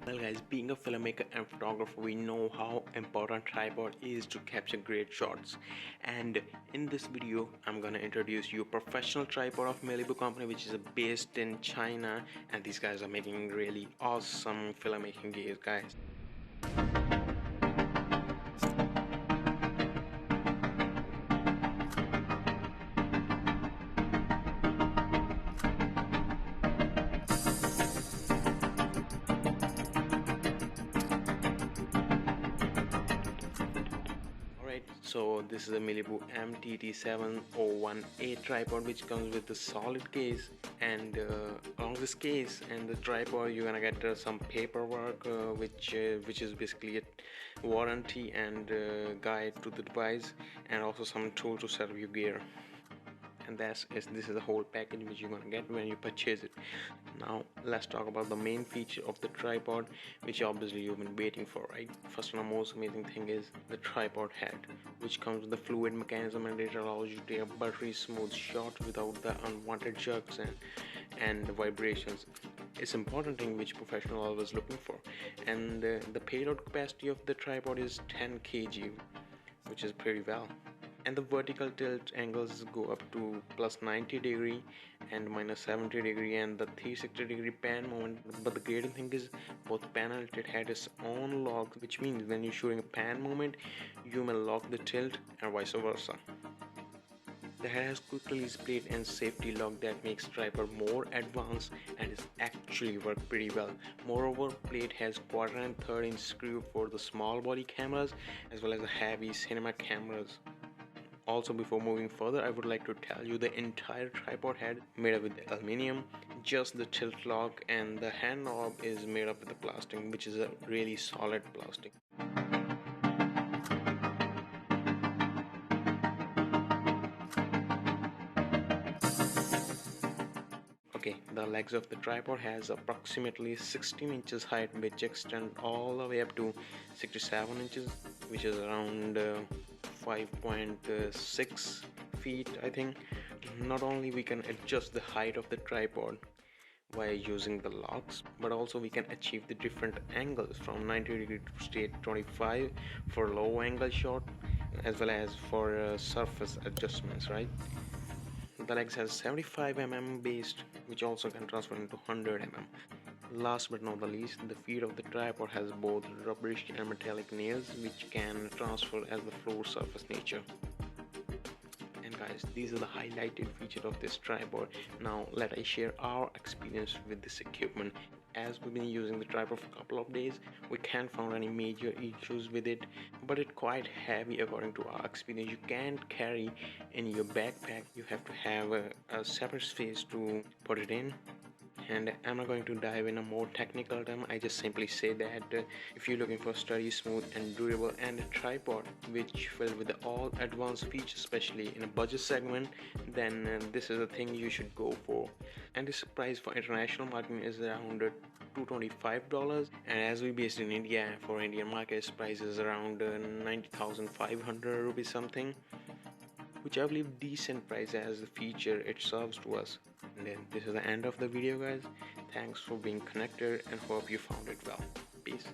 Well guys, being a filmmaker and photographer, we know how important tripod is to capture great shots. And in this video, I'm gonna introduce you a professional tripod of Miliboo company, which is based in China, and these guys are making really awesome filmmaking gear, guys. So this is a Miliboo MTT701A Tripod, which comes with the solid case, and along this case and the tripod you're gonna get some paperwork which is basically a warranty and guide to the device, and also some tool to serve your gear. And this is the whole package which you're gonna get when you purchase it. Now let's talk about the main feature of the tripod, which obviously you've been waiting for, right? First and the most amazing thing is the tripod head, which comes with the fluid mechanism, and it allows you to take a buttery smooth shot without the unwanted jerks and vibrations. It's important thing which professional always looking for. And the payload capacity of the tripod is 10 kg, which is pretty well. And the vertical tilt angles go up to plus 90 degree and minus 70 degree, and the 360 degree pan movement. But the great thing is both pan and tilt had its own lock, which means when you're shooting a pan movement, you may lock the tilt and vice versa. The head has quick release plate and safety lock that makes tripod more advanced and is actually work pretty well. Moreover, plate has 1/4 and 1/3 inch screw for the small body cameras as well as the heavy cinema cameras. Also, before moving further, I would like to tell you the entire tripod head made up with aluminium. Just the tilt lock and the hand knob is made up with the plastic, which is a really solid plastic. Okay, the legs of the tripod has approximately 16 inches height, which extend all the way up to 67 inches, which is around 5.6 feet, I think. Not only we can adjust the height of the tripod by using the locks, but also we can achieve the different angles from 90 degree to straight 25 for low angle shot, as well as for surface adjustments, right? The legs has 75 mm base, which also can transfer into 100 mm. Last but not the least, the feet of the tripod has both rubberish and metallic nails, which can transfer as the floor surface nature. And guys, these are the highlighted features of this tripod. Now let us share our experience with this equipment. As we've been using the tripod for a couple of days, we can't find any major issues with it, but it's quite heavy according to our experience. You can't carry in your backpack, you have to have a separate space to put it in. And I'm not going to dive in a more technical term. I just simply say that if you're looking for sturdy, smooth and durable and a tripod which filled with all advanced features, especially in a budget segment, then this is the thing you should go for. And this price for international market is around $225, and as we based in India, for Indian markets price is around 90,500 rupees something, which I believe decent price as the feature it serves to us. And then this is the end of the video, guys. Thanks for being connected and hope you found it well. Peace.